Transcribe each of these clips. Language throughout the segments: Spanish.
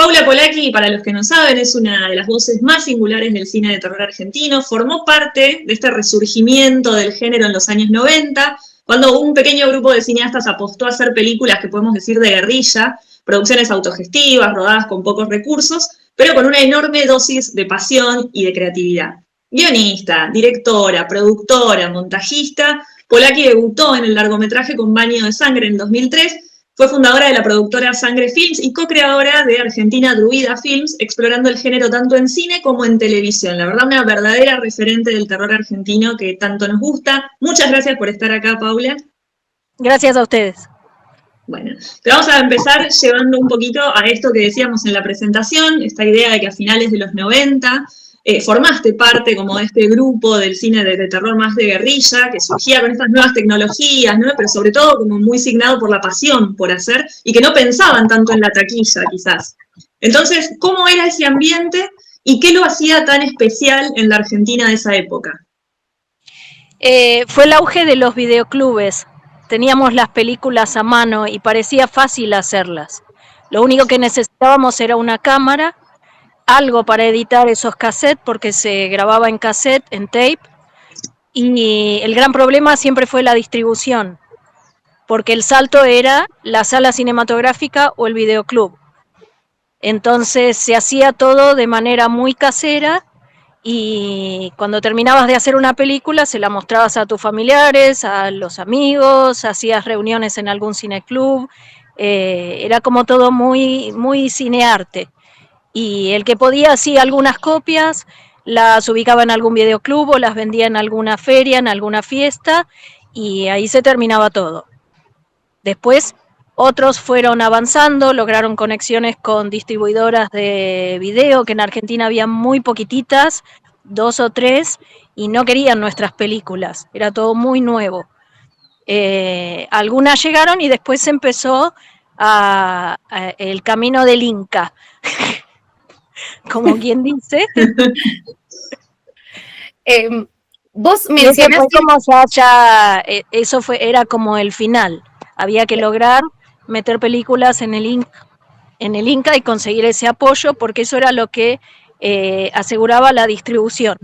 Paula Polacchi, para los que no saben, es una de las voces más singulares del cine de terror argentino. Formó parte de este resurgimiento del género en los años 90, cuando un pequeño grupo de cineastas apostó a hacer películas que podemos decir de guerrilla, producciones autogestivas, rodadas con pocos recursos, pero con una enorme dosis de pasión y de creatividad. Guionista, directora, productora, montajista, Polacchi debutó en el largometraje con Baño de Sangre en 2003. Fue fundadora de la productora Sangre Films y co-creadora de Argentina Druida Films, explorando el género tanto en cine como en televisión. La verdad, una verdadera referente del terror argentino que tanto nos gusta. Muchas gracias por estar acá, Paula. Gracias a ustedes. Bueno, te vamos a empezar llevando un poquito a esto que decíamos en la presentación, esta idea de que a finales de los 90 formaste parte como de este grupo del cine de terror más de guerrilla, que surgía con estas nuevas tecnologías, ¿no? Pero sobre todo como muy signado por la pasión por hacer, y que no pensaban tanto en la taquilla, quizás. Entonces, ¿cómo era ese ambiente y qué lo hacía tan especial en la Argentina de esa época? Fue el auge de los videoclubes. Teníamos las películas a mano y parecía fácil hacerlas. Lo único que necesitábamos era una cámara, algo para editar esos cassettes, porque se grababa en cassette, en tape, y el gran problema siempre fue la distribución, porque el salto era la sala cinematográfica o el videoclub. Entonces se hacía todo de manera muy casera, y cuando terminabas de hacer una película se la mostrabas a tus familiares, a los amigos, hacías reuniones en algún cineclub, era como todo muy, muy cinearte. Y el que podía hacía algunas copias, las ubicaba en algún videoclub o las vendía en alguna feria, en alguna fiesta, y ahí se terminaba todo. Después otros fueron avanzando, lograron conexiones con distribuidoras de video, que en Argentina había muy poquititas, 2 o 3, y no querían nuestras películas, era todo muy nuevo. Algunas llegaron y después se empezó el camino del Inca, como quien dice. Vos mencionaste... Eso era como el final. Había que lograr meter películas en el Inca y conseguir ese apoyo, porque eso era lo que aseguraba la distribución.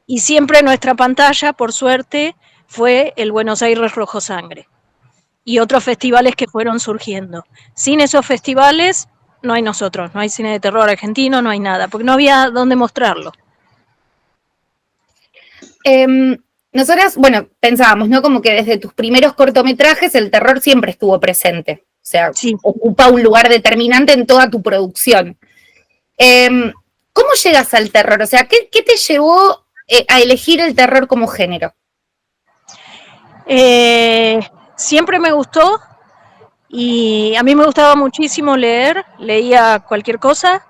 Y siempre nuestra pantalla, por suerte, fue el Buenos Aires Rojo Sangre y otros festivales que fueron surgiendo. Sin esos festivales no hay nosotros, no hay cine de terror argentino, no hay nada, porque no había dónde mostrarlo. Nosotras, bueno, pensábamos, ¿no? Como que desde tus primeros cortometrajes el terror siempre estuvo presente. O sea, sí, ocupa un lugar determinante en toda tu producción. ¿Cómo llegas al terror? O sea, ¿qué te llevó a elegir el terror como género? Siempre me gustó, y a mí me gustaba muchísimo leer, leía cualquier cosa,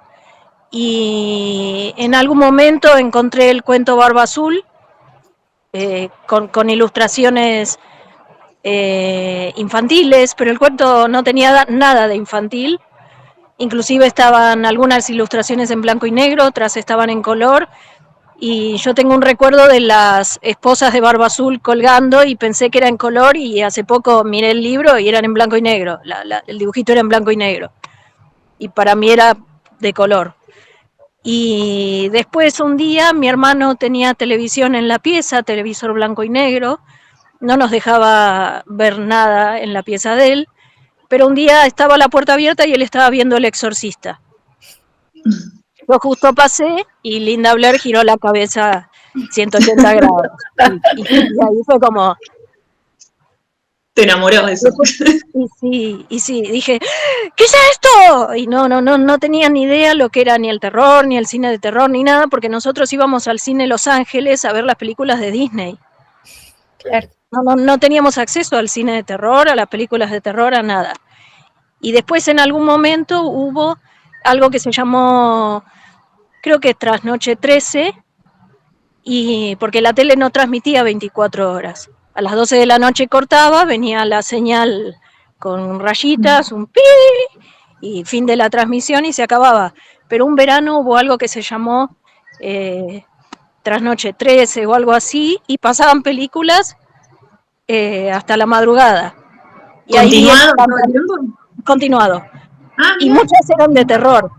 y en algún momento encontré el cuento Barba Azul, con ilustraciones infantiles, pero el cuento no tenía nada de infantil. Inclusive estaban algunas ilustraciones en blanco y negro, otras estaban en color, y yo tengo un recuerdo de las esposas de Barba Azul colgando y pensé que era en color, y hace poco miré el libro y eran en blanco y negro, el dibujito era en blanco y negro, y para mí era de color. Y después un día mi hermano tenía televisión en la pieza, televisor blanco y negro, no nos dejaba ver nada en la pieza de él, pero un día estaba la puerta abierta y él estaba viendo El Exorcista. Yo justo pasé y Linda Blair giró la cabeza 180 grados. Y ahí fue como... Te enamoró de eso. Y sí, dije, ¿qué es esto? Y no tenía ni idea lo que era ni el terror, ni el cine de terror, ni nada, porque nosotros íbamos al cine Los Ángeles a ver las películas de Disney. Claro. No teníamos acceso al cine de terror, a las películas de terror, a nada. Y después en algún momento hubo algo que se llamó, creo que Trasnoche 13, y porque la tele no transmitía 24 horas. A las 12 de la noche cortaba, venía la señal con rayitas, un pi, y fin de la transmisión y se acababa. Pero un verano hubo algo que se llamó Trasnoche 13 o algo así, y pasaban películas hasta la madrugada. Y ¿Continuado? Continuado. y muchas eran de terror.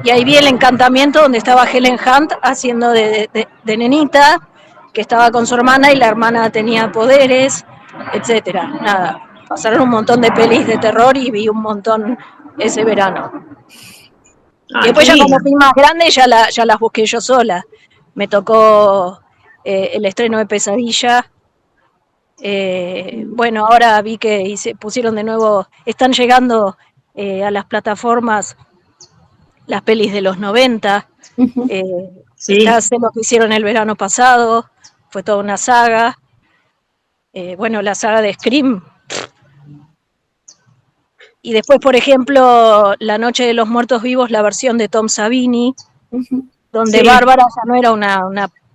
Y ahí vi El Encantamiento, donde estaba Helen Hunt haciendo de nenita, que estaba con su hermana y la hermana tenía poderes, etcétera. Nada, pasaron un montón de pelis de terror y vi un montón ese verano. Y después ya como fui más grande ya las busqué yo sola. Me tocó el estreno de Pesadilla. Bueno, ahora vi que pusieron de nuevo, están llegando a las plataformas las pelis de los 90. Ya sé lo que hicieron el verano pasado, fue toda una saga. Bueno, la saga de Scream. Y después, por ejemplo, La Noche de los Muertos Vivos, la versión de Tom Savini, donde Bárbara ya no era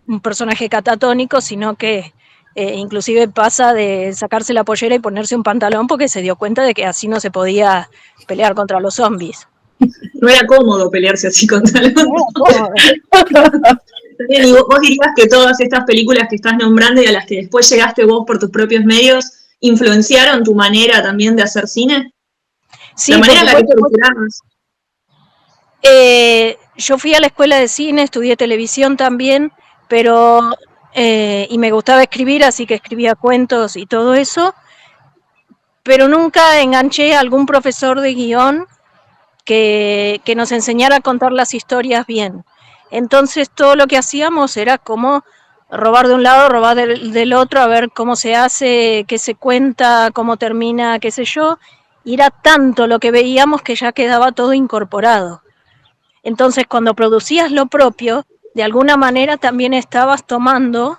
un personaje catatónico, sino que inclusive pasa de sacarse la pollera y ponerse un pantalón porque se dio cuenta de que así no se podía pelear contra los zombies. No era cómodo pelearse así contra los zombies. Y vos dirías que todas estas películas que estás nombrando y a las que después llegaste vos por tus propios medios, ¿influenciaron tu manera también de hacer cine? Sí, la manera en la que procuramos. Yo fui a la escuela de cine, estudié televisión también, pero y me gustaba escribir, así que escribía cuentos y todo eso, pero nunca enganché a algún profesor de guión que nos enseñara a contar las historias bien. Entonces todo lo que hacíamos era como robar de un lado, robar del otro, a ver cómo se hace, qué se cuenta, cómo termina, qué sé yo, y era tanto lo que veíamos que ya quedaba todo incorporado. Entonces cuando producías lo propio, de alguna manera también estabas tomando,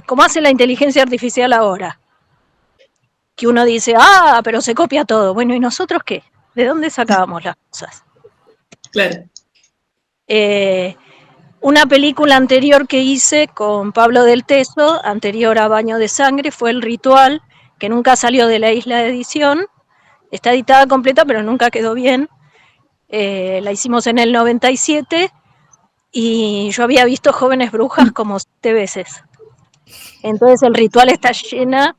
como hace la inteligencia artificial ahora, que uno dice, pero se copia todo. Bueno, ¿y nosotros qué? ¿De dónde sacábamos las cosas? Claro. Una película anterior que hice con Pablo del Teso, anterior a Baño de Sangre, fue El Ritual, que nunca salió de la isla de edición. Está editada completa, pero nunca quedó bien. La hicimos en el 97 y yo había visto Jóvenes Brujas como 7 veces. Entonces El Ritual está llena,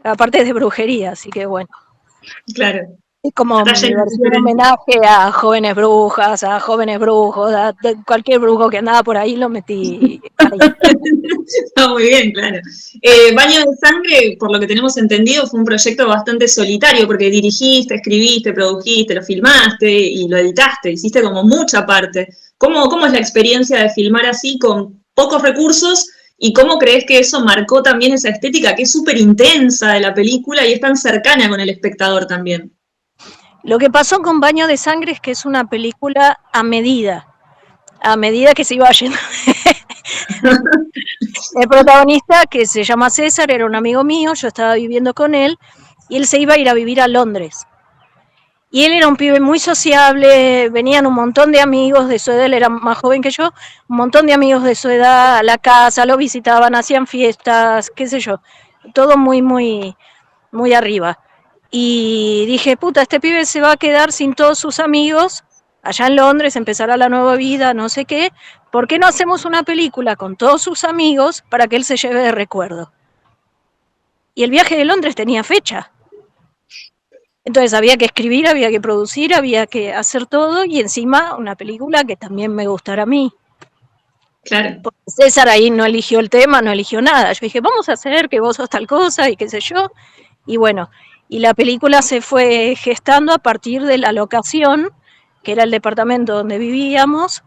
aparte de brujería, así que bueno. Claro. Es como mi versión homenaje a Jóvenes Brujas, a Jóvenes Brujos, a cualquier brujo que andaba por ahí lo metí ahí. Está muy bien, claro. Baño de Sangre, por lo que tenemos entendido, fue un proyecto bastante solitario, porque dirigiste, escribiste, produjiste, lo filmaste y lo editaste, hiciste como mucha parte. ¿Cómo es la experiencia de filmar así con pocos recursos? ¿Y cómo crees que eso marcó también esa estética que es súper intensa de la película y es tan cercana con el espectador también? Lo que pasó con Baño de Sangre es que es una película a medida que se iba yendo. El protagonista, que se llama César, era un amigo mío, yo estaba viviendo con él, y él se iba a ir a vivir a Londres. Y él era un pibe muy sociable, venían un montón de amigos de su edad, él era más joven que yo, un montón de amigos de su edad a la casa, lo visitaban, hacían fiestas, qué sé yo, todo muy, muy, muy arriba. Y dije, puta, este pibe se va a quedar sin todos sus amigos, allá en Londres, empezará la nueva vida, no sé qué, ¿por qué no hacemos una película con todos sus amigos para que él se lleve de recuerdo? Y el viaje de Londres tenía fecha. Entonces había que escribir, había que producir, había que hacer todo y encima una película que también me gustara a mí. Claro. Porque César ahí no eligió el tema, no eligió nada. Yo dije, vamos a hacer que vos sos tal cosa y qué sé yo. Y bueno, y la película se fue gestando a partir de la locación, que era el departamento donde vivíamos.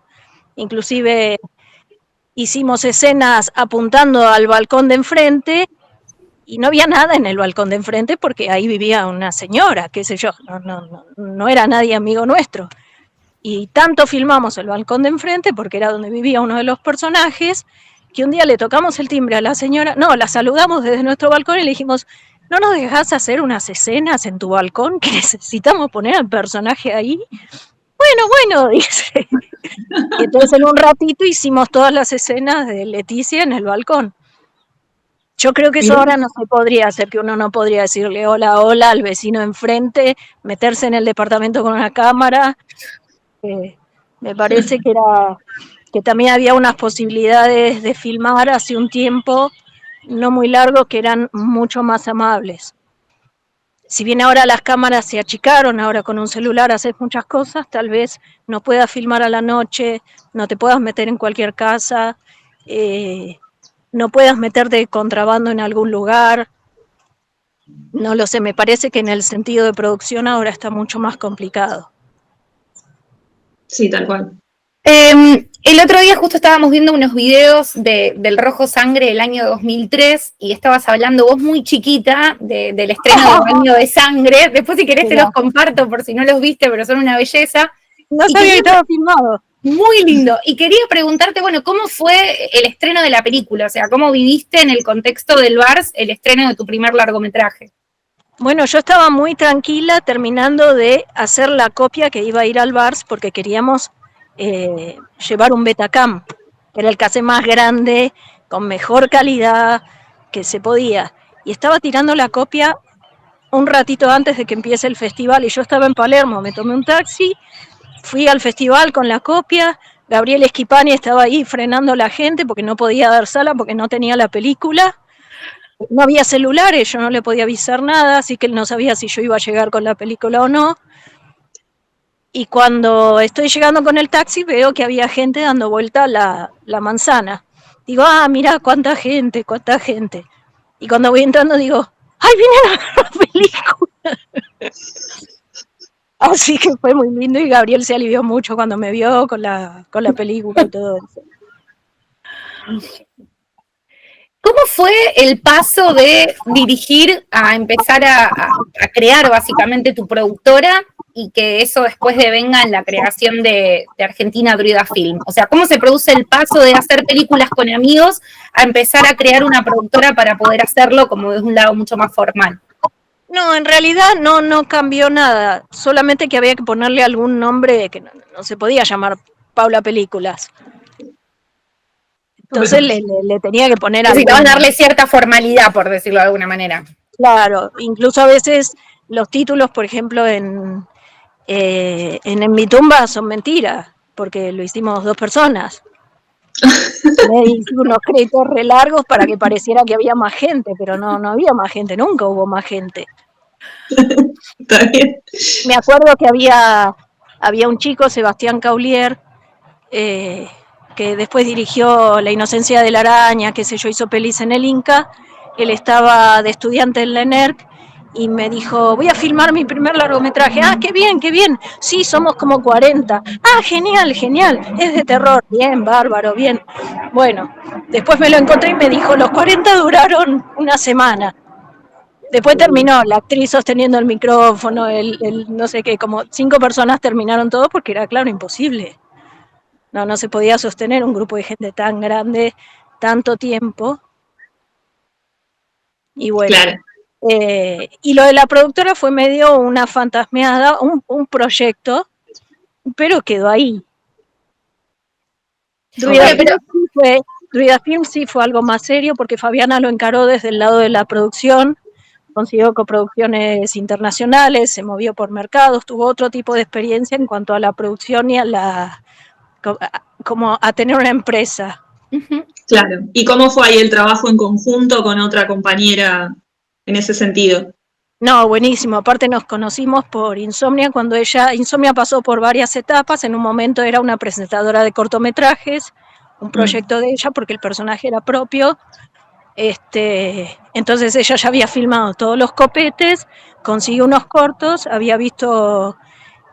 Inclusive hicimos escenas apuntando al balcón de enfrente y no había nada en el balcón de enfrente porque ahí vivía una señora, qué sé yo, no era nadie amigo nuestro. Y tanto filmamos el balcón de enfrente porque era donde vivía uno de los personajes, que un día le tocamos el timbre a la señora, la saludamos desde nuestro balcón y le dijimos, ¿no nos dejás hacer unas escenas en tu balcón que necesitamos poner al personaje ahí? Bueno, dice. Y entonces en un ratito hicimos todas las escenas de Leticia en el balcón. Yo creo que eso ahora no se podría hacer, que uno no podría decirle hola al vecino enfrente, meterse en el departamento con una cámara. Me parece que también había unas posibilidades de filmar hace un tiempo no muy largo que eran mucho más amables. si bien ahora las cámaras se achicaron, ahora con un celular haces muchas cosas, tal vez no puedas filmar a la noche, no te puedas meter en cualquier casa, no puedas meterte de contrabando en algún lugar. No lo sé, me parece que en el sentido de producción ahora está mucho más complicado. Sí, tal cual. El otro día justo estábamos viendo unos videos del Rojo Sangre del año 2003 y estabas hablando vos muy chiquita del estreno de Baño de Sangre. Después si querés te los comparto por si no los viste, pero son una belleza. No sabía que estaba filmado. Muy lindo. Y quería preguntarte, bueno, ¿cómo fue el estreno de la película? O sea, ¿cómo viviste en el contexto del VARS el estreno de tu primer largometraje? Bueno, yo estaba muy tranquila terminando de hacer la copia que iba a ir al VARS porque queríamos llevar un Betacam, que era el cassette más grande, con mejor calidad que se podía. Y estaba tirando la copia un ratito antes de que empiece el festival y yo estaba en Palermo, me tomé un taxi, fui al festival con la copia, Gabriel Schipani estaba ahí frenando a la gente porque no podía dar sala porque no tenía la película. No había celulares, yo no le podía avisar nada, así que él no sabía si yo iba a llegar con la película o no. Y cuando estoy llegando con el taxi veo que había gente dando vuelta a la manzana. Digo, mira cuánta gente, cuánta gente. Y cuando voy entrando digo, ¡ay, viene la película! Así que fue muy lindo y Gabriel se alivió mucho cuando me vio con la película y todo eso. ¿Cómo fue el paso de dirigir a empezar a crear básicamente tu productora y que eso después devenga en la creación de Argentina Druida Film? O sea, ¿cómo se produce el paso de hacer películas con amigos a empezar a crear una productora para poder hacerlo como de un lado mucho más formal? No, en realidad no cambió nada, solamente que había que ponerle algún nombre que no se podía llamar Paula Películas. Entonces le tenía que poner algo. Necesitabas darle cierta formalidad, por decirlo de alguna manera. Claro, incluso a veces los títulos, por ejemplo, en mi tumba son mentiras, porque lo hicimos 2 personas. Me hice unos créditos re largos para que pareciera que había más gente, pero no había más gente, nunca hubo más gente. Está bien. Me acuerdo que había un chico, Sebastián Caulier, que después dirigió La inocencia de la araña, qué sé yo, hizo pelis en el Inca. Él estaba de estudiante en la ENERC y me dijo, voy a filmar mi primer largometraje. Qué bien, qué bien. Sí, somos como 40. Genial, genial. Es de terror. Bien, bárbaro, bien. Bueno, después me lo encontré y me dijo, los 40 duraron una semana. Después terminó la actriz sosteniendo el micrófono, el no sé qué, como 5 personas terminaron todo porque era, claro, imposible. No se podía sostener un grupo de gente tan grande tanto tiempo. Y bueno, claro. Y lo de la productora fue medio una fantasmeada, un proyecto, pero quedó ahí. Druida Film sí fue algo más serio porque Fabiana lo encaró desde el lado de la producción, consiguió coproducciones internacionales, se movió por mercados, tuvo otro tipo de experiencia en cuanto a la producción y como a tener una empresa. Claro. ¿Y cómo fue ahí el trabajo en conjunto con otra compañera en ese sentido? No, buenísimo. Aparte nos conocimos por Insomnia, cuando Insomnia pasó por varias etapas. En un momento era una presentadora de cortometrajes, un proyecto de ella porque el personaje era propio. Entonces ella ya había filmado todos los copetes, consiguió unos cortos, había visto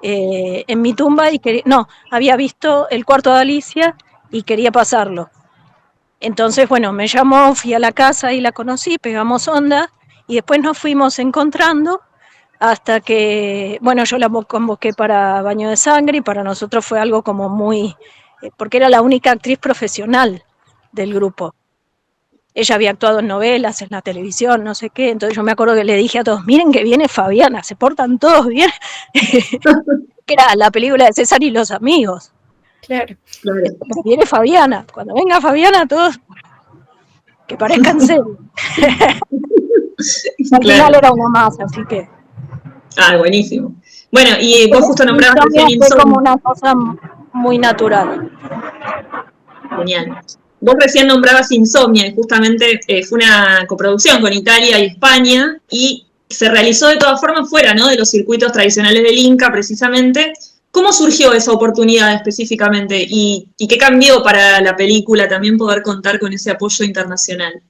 En mi tumba había visto El cuarto de Alicia y quería pasarlo. Entonces, bueno, me llamó, fui a la casa y la conocí, pegamos onda y después nos fuimos encontrando hasta que, bueno, yo la convoqué para Baño de Sangre y para nosotros fue algo como muy, porque era la única actriz profesional del grupo. Ella había actuado en novelas, en la televisión, no sé qué, entonces yo me acuerdo que le dije a todos, miren que viene Fabiana, se portan todos bien. Que era la película de César y los amigos. Claro. Viene Fabiana, cuando venga Fabiana todos que parezcan serios. Al final era una más, así que. Buenísimo. Bueno, y vos justo nombrabas recién Insomnia. Fue como una cosa muy natural. Genial. Vos recién nombrabas Insomnia y justamente fue una coproducción con Italia y España y se realizó de todas formas fuera, ¿no?, de los circuitos tradicionales del Inca, precisamente. ¿Cómo surgió esa oportunidad específicamente? ¿Y qué cambió para la película también poder contar con ese apoyo internacional?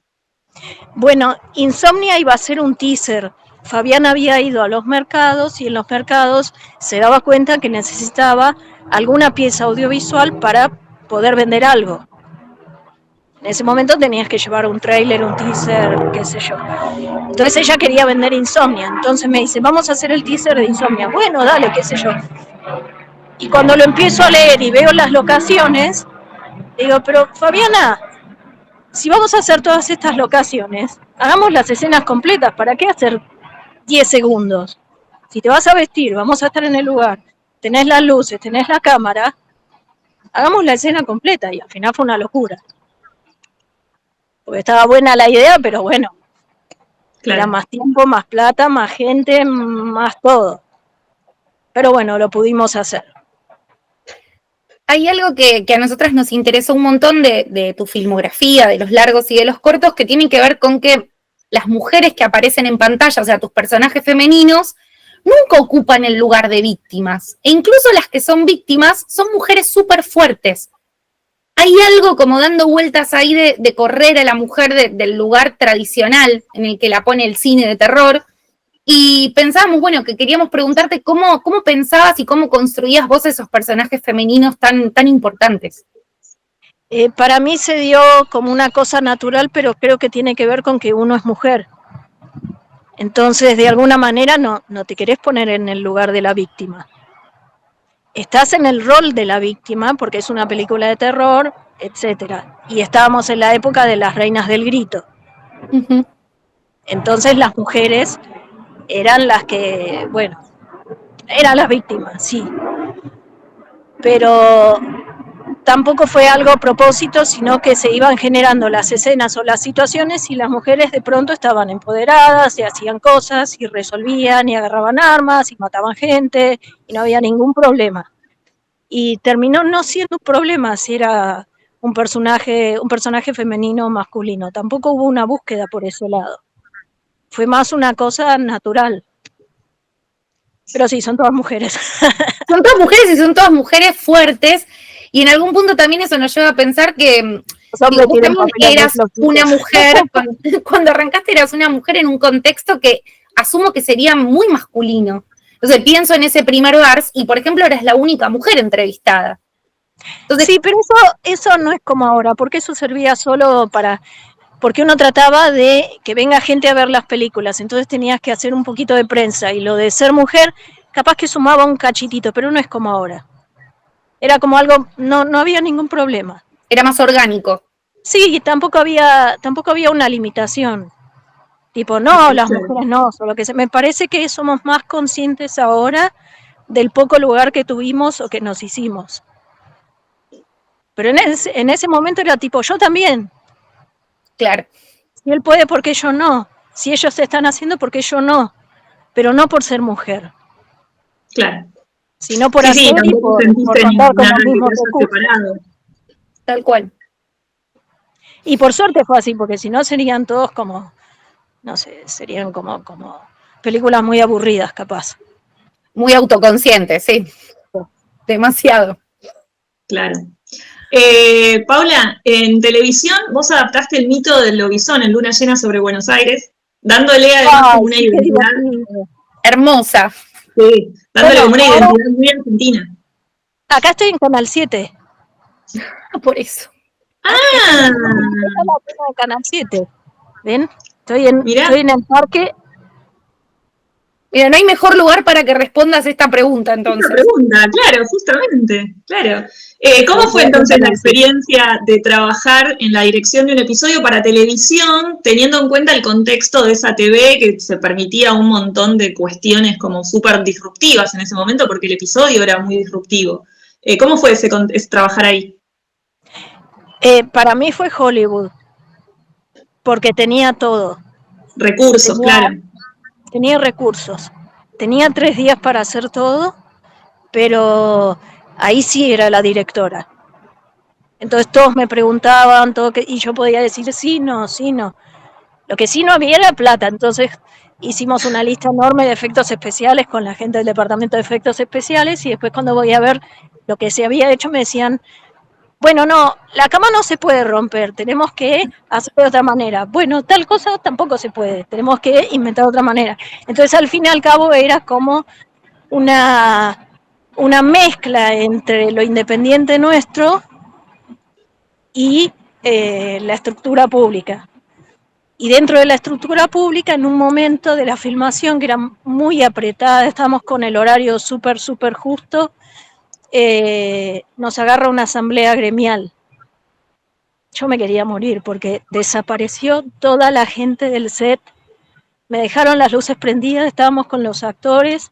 Bueno, Insomnia iba a ser un teaser. Fabián había ido a los mercados y en los mercados se daba cuenta que necesitaba alguna pieza audiovisual para poder vender algo. En ese momento tenías que llevar un tráiler, un teaser, qué sé yo. Entonces ella quería vender Insomnia. Entonces me dice, vamos a hacer el teaser de Insomnia. Bueno, dale, qué sé yo. Y cuando lo empiezo a leer y veo las locaciones, digo, pero Fabiana, si vamos a hacer todas estas locaciones, hagamos las escenas completas. ¿Para qué hacer 10 segundos? Si te vas a vestir, vamos a estar en el lugar, tenés las luces, tenés la cámara, hagamos la escena completa. Y al final fue una locura. Porque estaba buena la idea, pero bueno, claro, era más tiempo, más plata, más gente, más todo. Pero bueno, lo pudimos hacer. Hay algo que a nosotras nos interesó un montón de tu filmografía, de los largos y de los cortos, que tienen que ver con que las mujeres que aparecen en pantalla, o sea, tus personajes femeninos, nunca ocupan el lugar de víctimas. E incluso las que son víctimas son mujeres súper fuertes. Hay algo como dando vueltas ahí de correr a la mujer del lugar tradicional en el que la pone el cine de terror. Y pensábamos, bueno, que queríamos preguntarte cómo pensabas y cómo construías vos esos personajes femeninos tan importantes. Para mí se dio como una cosa natural, pero creo que tiene que ver con que uno es mujer. Entonces, de alguna manera, no te querés poner en el lugar de la víctima. Estás en el rol de la víctima porque es una película de terror, etcétera. Y estábamos en la época de las reinas del grito. Uh-huh. Entonces las mujeres eran las que, bueno, eran las víctimas, sí. Pero tampoco fue algo a propósito, sino que se iban generando las escenas o las situaciones y las mujeres de pronto estaban empoderadas y hacían cosas y resolvían y agarraban armas y mataban gente y no había ningún problema. Y terminó no siendo un problema si era un personaje femenino o masculino. Tampoco hubo una búsqueda por ese lado. Fue más una cosa natural. Pero sí, son todas mujeres. Son todas mujeres y son todas mujeres fuertes. Y en algún punto también eso nos lleva a pensar que eras una mujer, cuando arrancaste eras una mujer en un contexto que asumo que sería muy masculino. Entonces pienso en ese primer Bars y, por ejemplo, eras la única mujer entrevistada. Entonces, sí, pero eso no es como ahora, porque eso servía solo porque uno trataba de que venga gente a ver las películas, entonces tenías que hacer un poquito de prensa, y lo de ser mujer capaz que sumaba un cachitito, pero no es como ahora. Era como algo, no había ningún problema. Era más orgánico. Sí, y tampoco había una limitación. Tipo, no, las mujeres no, solo que me parece que somos más conscientes ahora del poco lugar que tuvimos o que nos hicimos. Pero en ese momento era tipo, yo también. Claro. Si él puede, ¿por qué yo no? Si ellos se están haciendo, ¿por qué yo no? Pero no por ser mujer. Claro. Sino por hacer y por contar con el mismo recurso. Tal cual. Y por suerte fue así, porque si no serían todos como, no sé, serían como películas muy aburridas, capaz. Muy autoconscientes, sí. Demasiado. Claro. Paula, en televisión vos adaptaste el mito del lobizón en Luna Llena sobre Buenos Aires, dándole además como una identidad hermosa. Sí, dándole como una identidad muy argentina. Acá estoy en Canal 7. Por eso. Esta es la pena de Canal 7. ¿Ven? Estoy en el parque. Mira, no hay mejor lugar para que respondas esta pregunta, entonces. Esta pregunta, claro, justamente, claro. ¿Cómo fue entonces la experiencia de trabajar en la dirección de un episodio para televisión, teniendo en cuenta el contexto de esa TV que se permitía un montón de cuestiones como súper disruptivas en ese momento, porque el episodio era muy disruptivo? ¿Cómo fue ese trabajar ahí? Para mí fue Hollywood, porque tenía todo. Recursos, claro. Tenía recursos. Tenía 3 días para hacer todo, pero ahí sí era la directora. Entonces todos me preguntaban, y yo podía decir sí, no. Lo que sí no había era plata, entonces hicimos una lista enorme de efectos especiales con la gente del departamento de efectos especiales, y después cuando voy a ver lo que se había hecho me decían, bueno, no, la cama no se puede romper, tenemos que hacerlo de otra manera. Bueno, tal cosa tampoco se puede, tenemos que inventar otra manera. Entonces, al fin y al cabo, era como una mezcla entre lo independiente nuestro y la estructura pública. Y dentro de la estructura pública, en un momento de la filmación que era muy apretada, estábamos con el horario súper justo, nos agarra una asamblea gremial. Yo me quería morir porque desapareció toda la gente del set, me dejaron las luces prendidas, estábamos con los actores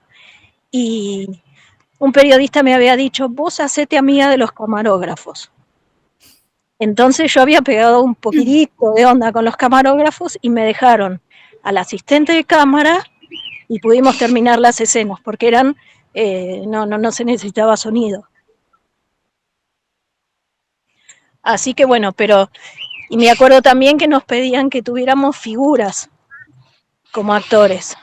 y un periodista me había dicho, vos hacete amiga de los camarógrafos. Entonces yo había pegado un poquitito de onda con los camarógrafos y me dejaron al asistente de cámara y pudimos terminar las escenas porque eran, no se necesitaba sonido. Así que bueno, y me acuerdo también que nos pedían que tuviéramos figuras como actores.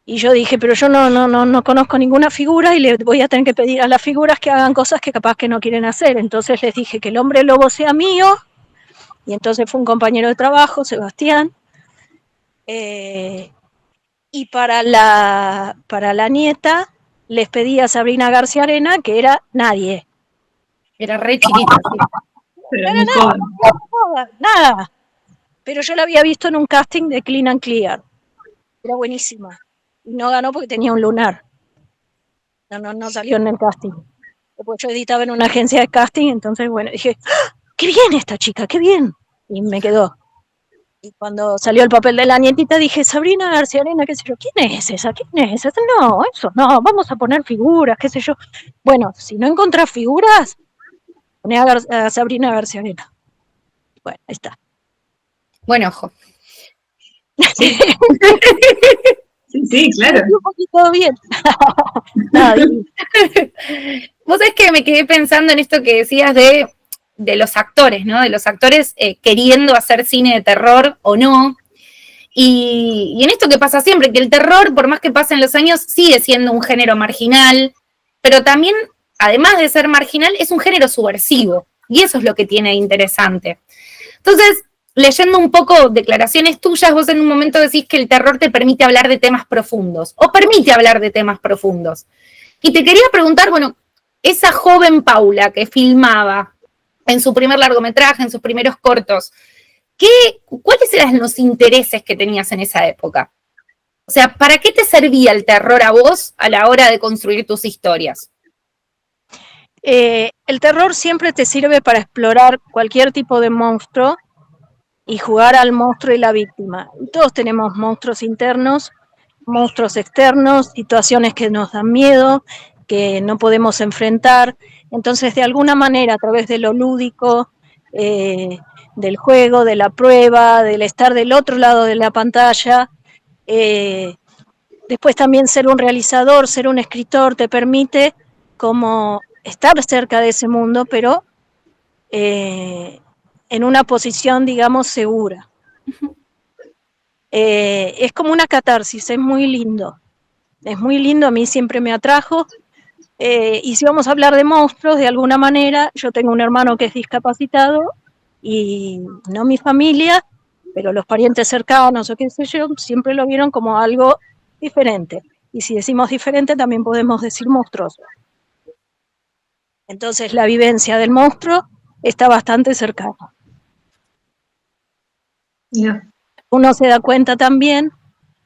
Y yo dije, pero yo no conozco ninguna figura y le voy a tener que pedir a las figuras que hagan cosas que capaz que no quieren hacer. Entonces les dije que el hombre lobo sea mío, y entonces fue un compañero de trabajo, Sebastián. Y para la nieta les pedí a Sabrina García Arena, que era nadie. Era re chiquita, sí. Pero muy joven. Nada. Pero yo la había visto en un casting de Clean and Clear. Era buenísima. Y no ganó porque tenía un lunar. No salió en el casting. Después yo editaba en una agencia de casting, entonces bueno, dije, ¡ah! ¡Qué bien esta chica, qué bien! Y me quedó. Y cuando salió el papel de la nietita dije, Sabrina García Arena, qué sé yo, ¿quién es esa? ¿Quién es esa? No, eso no, vamos a poner figuras, qué sé yo. Bueno, si no encontrás figuras, poné a Sabrina García Arena. Bueno, ahí está. Buen ojo. Sí, sí, claro. Un poquito bien. Vos sabés que me quedé pensando en esto que decías de los actores, ¿no? De los actores queriendo hacer cine de terror o no. Y en esto que pasa siempre, que el terror, por más que pasen los años, sigue siendo un género marginal, pero también, además de ser marginal, es un género subversivo. Y eso es lo que tiene de interesante. Entonces, leyendo un poco declaraciones tuyas, vos en un momento decís que el terror te permite hablar de temas profundos, o permite hablar de temas profundos. Y te quería preguntar, bueno, esa joven Paula que filmaba en su primer largometraje, en sus primeros cortos, ¿cuáles eran los intereses que tenías en esa época? O sea, ¿para qué te servía el terror a vos a la hora de construir tus historias? El terror siempre te sirve para explorar cualquier tipo de monstruo y jugar al monstruo y la víctima. Todos tenemos monstruos internos, monstruos externos, situaciones que nos dan miedo, que no podemos enfrentar. Entonces, de alguna manera, a través de lo lúdico, del juego, de la prueba, del estar del otro lado de la pantalla, después también ser un realizador, ser un escritor, te permite como estar cerca de ese mundo, pero en una posición, digamos, segura. Es como una catarsis, es muy lindo, a mí siempre me atrajo. Y si vamos a hablar de monstruos, de alguna manera, yo tengo un hermano que es discapacitado y no mi familia, pero los parientes cercanos o qué sé yo, siempre lo vieron como algo diferente. Y si decimos diferente, también podemos decir monstruoso. Entonces la vivencia del monstruo está bastante cercana. Yeah. Uno se da cuenta también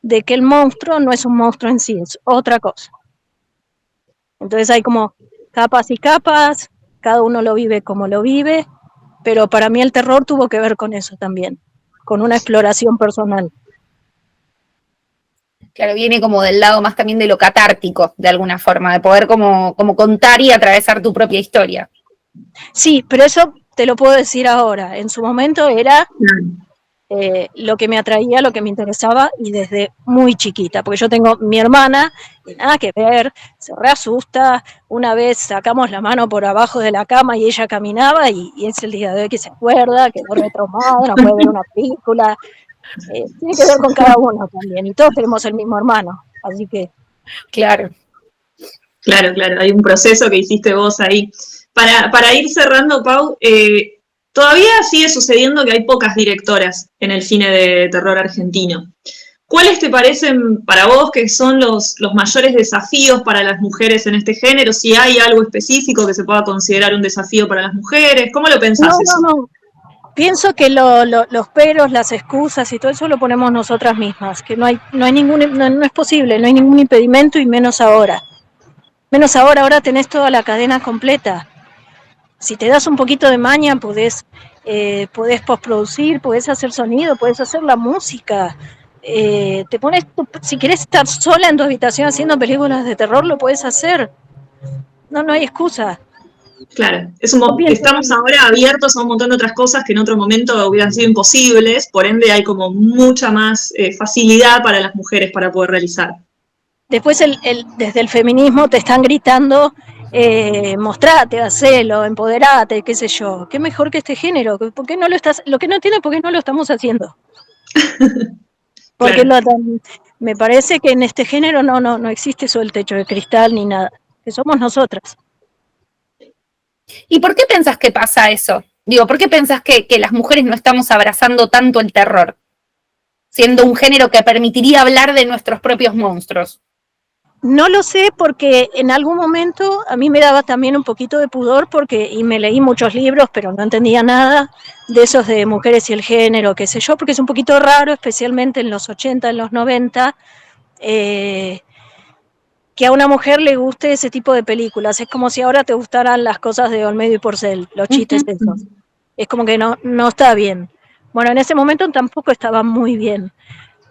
de que el monstruo no es un monstruo en sí, es otra cosa. Entonces hay como capas y capas, cada uno lo vive como lo vive, pero para mí el terror tuvo que ver con eso también, con una exploración personal. Claro, viene como del lado más también de lo catártico, de alguna forma, de poder como contar y atravesar tu propia historia. Sí, pero eso te lo puedo decir ahora. En su momento era lo que me atraía, lo que me interesaba, y desde muy chiquita, porque yo tengo mi hermana, y nada que ver, se reasusta. Una vez sacamos la mano por abajo de la cama y ella caminaba, y es el día de hoy que se acuerda, quedó retraumada, no puede ver una película. Tiene que ver con cada uno también, y todos tenemos el mismo hermano, así que... Claro. Claro, hay un proceso que hiciste vos ahí. Para ir cerrando, Pau, todavía sigue sucediendo que hay pocas directoras en el cine de terror argentino. ¿Cuáles te parecen para vos que son los mayores desafíos para las mujeres en este género? Si hay algo específico que se pueda considerar un desafío para las mujeres, ¿cómo lo pensás eso? No. Pienso que los peros, las excusas y todo eso lo ponemos nosotras mismas, que no es posible, no hay ningún impedimento y menos ahora. Menos ahora tenés toda la cadena completa. Si te das un poquito de maña, podés postproducir, podés hacer sonido, podés hacer la música. Te pones, si querés estar sola en tu habitación haciendo películas de terror, lo podés hacer. No hay excusa. Claro, estamos ahora abiertos a un montón de otras cosas que en otro momento hubieran sido imposibles, por ende hay como mucha más facilidad para las mujeres para poder realizar. Después desde el feminismo te están gritando, mostrate, hacelo, empoderate, qué sé yo. ¿Qué mejor que este género? ¿Por qué no lo estás? Lo que no entiendo es por qué no lo estamos haciendo. Porque claro. Me parece que en este género no existe eso del techo de cristal ni nada, que somos nosotras. ¿Y por qué pensás que pasa eso? Digo, ¿por qué pensás que las mujeres no estamos abrazando tanto el terror? Siendo un género que permitiría hablar de nuestros propios monstruos. No lo sé porque en algún momento a mí me daba también un poquito de pudor y me leí muchos libros, pero no entendía nada de esos de mujeres y el género, qué sé yo, porque es un poquito raro, especialmente en los 80, en los 90, que a una mujer le guste ese tipo de películas. Es como si ahora te gustaran las cosas de Olmedo y Porcel, los chistes esos. Es como que no está bien. Bueno, en ese momento tampoco estaba muy bien.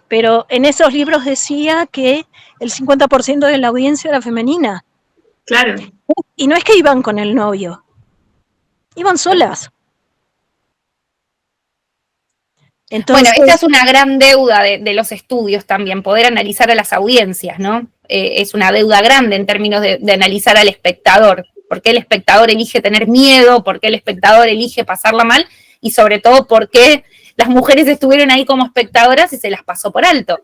Pero en esos libros decía que el 50% de la audiencia era femenina. Claro. Y no es que iban con el novio, iban solas. Entonces, bueno, esta es una gran deuda de los estudios también, poder analizar a las audiencias, ¿no? Es una deuda grande en términos de analizar al espectador. ¿Por qué el espectador elige tener miedo? ¿Por qué el espectador elige pasarla mal? Y sobre todo, ¿por qué las mujeres estuvieron ahí como espectadoras y se las pasó por alto?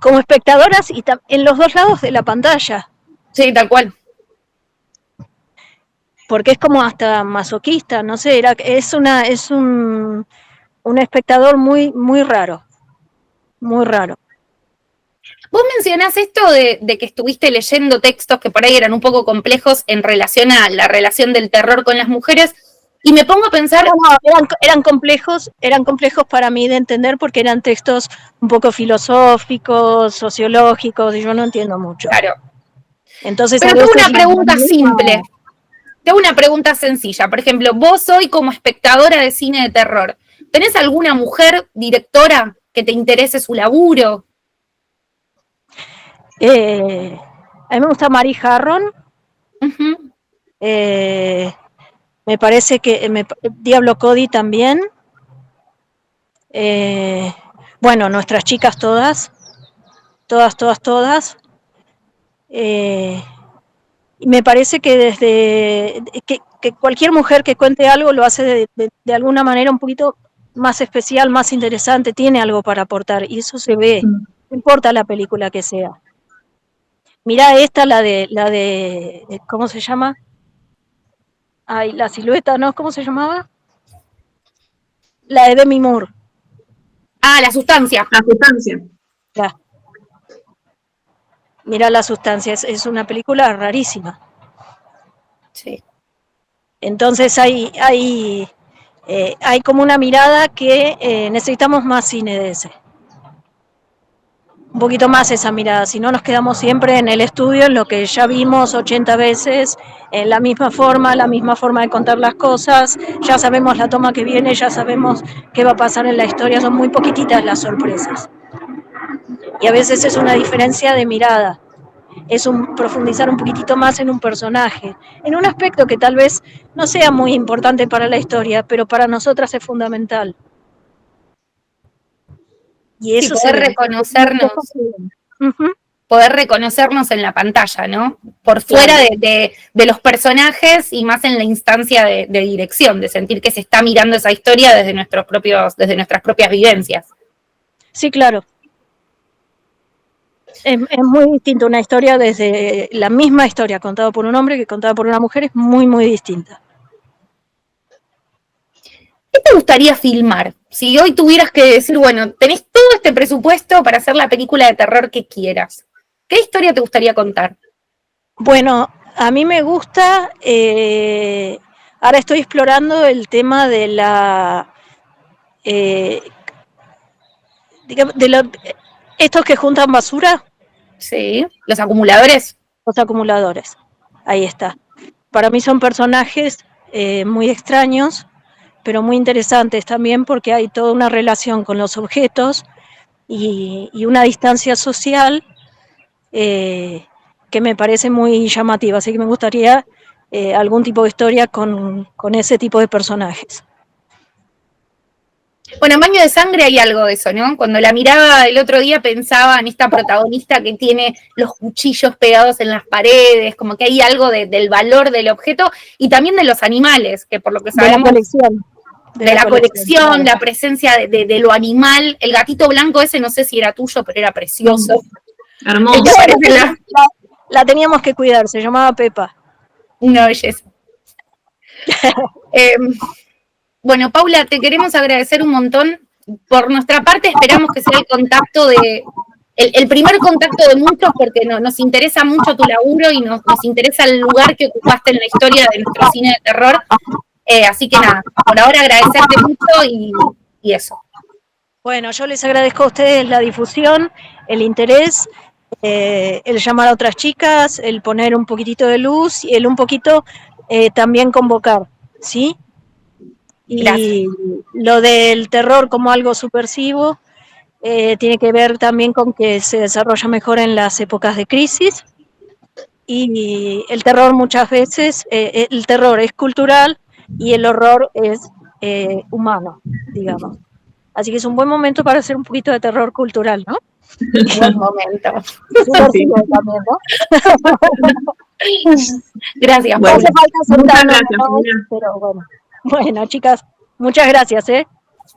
Como espectadoras y en los dos lados de la pantalla. Sí, tal cual. Porque es como hasta masoquista, no sé, es un espectador muy, muy raro. Muy raro. Vos mencionás esto de que estuviste leyendo textos que por ahí eran un poco complejos en relación a la relación del terror con las mujeres. Y me pongo a pensar... No, eran complejos para mí de entender porque eran textos un poco filosóficos, sociológicos, y yo no entiendo mucho. Claro. Entonces, pero tengo una pregunta simple. Tengo una pregunta sencilla. Por ejemplo, vos hoy como espectadora de cine de terror, ¿tenés alguna mujer directora que te interese su laburo? A mí me gusta Mary Harron. Me parece que Diablo Cody también. Bueno, nuestras chicas todas. Y me parece que desde que cualquier mujer que cuente algo lo hace de alguna manera un poquito más especial, más interesante, tiene algo para aportar, y eso se ve, no importa la película que sea. Mirá esta, la de ¿cómo se llama? Ay, La Silueta, ¿no? ¿Cómo se llamaba? La de Demi Moore. Ah, La Sustancia. La Sustancia. Ya. Mira La Sustancia, es una película rarísima. Sí. Entonces hay como una mirada que necesitamos más cine de ese. Un poquito más esa mirada, si no nos quedamos siempre en el estudio, en lo que ya vimos 80 veces, en la misma forma de contar las cosas, ya sabemos la toma que viene, ya sabemos qué va a pasar en la historia, son muy poquititas las sorpresas. Y a veces es una diferencia de mirada, es profundizar un poquitito más en un personaje, en un aspecto que tal vez no sea muy importante para la historia, pero para nosotras es fundamental. Y eso poder reconocernos. poder reconocernos en la pantalla, ¿no? Por fuera de los personajes y más en la instancia de dirección, de sentir que se está mirando esa historia desde nuestras propias vivencias. Sí, claro. Es muy distinto una historia desde la misma historia contada por un hombre que contada por una mujer, es muy, muy distinta. ¿Qué te gustaría filmar? Si hoy tuvieras que decir, bueno, tenés todo este presupuesto para hacer la película de terror que quieras, ¿qué historia te gustaría contar? Bueno, a mí me gusta, ahora estoy explorando el tema de la, digamos, estos que juntan basura. Sí, los acumuladores. Los acumuladores, ahí está. Para mí son personajes muy extraños, pero muy interesantes también porque hay toda una relación con los objetos y una distancia social que me parece muy llamativa, así que me gustaría algún tipo de historia con ese tipo de personajes. Bueno, en Baño de Sangre hay algo de eso, ¿no? Cuando la miraba el otro día pensaba en esta protagonista que tiene los cuchillos pegados en las paredes, como que hay algo del valor del objeto y también de los animales, que por lo que sabemos... De la colección. De la colección, la presencia de lo animal. El gatito blanco ese, no sé si era tuyo, pero era precioso. Hermoso. La teníamos que cuidar, se llamaba Pepa. Una belleza. Bueno, Paula, te queremos agradecer un montón. Por nuestra parte, esperamos que sea el contacto el primer contacto de muchos, porque nos interesa mucho tu laburo y nos interesa el lugar que ocupaste en la historia de nuestro cine de terror. Así que nada, por ahora agradecerte mucho y eso. Bueno, yo les agradezco a ustedes la difusión, el interés, el llamar a otras chicas, el poner un poquitito de luz y el un poquito también convocar, ¿sí? Y gracias. Lo del terror como algo subversivo tiene que ver también con que se desarrolla mejor en las épocas de crisis y el terror muchas veces, el terror es cultural y el horror es humano, digamos. Así que es un buen momento para hacer un poquito de terror cultural, ¿no? Buen momento. Subversivo también, ¿no? Gracias. Bueno, no hace falta muchas gracias, ¿no? Pero bueno. Bueno, chicas, muchas gracias,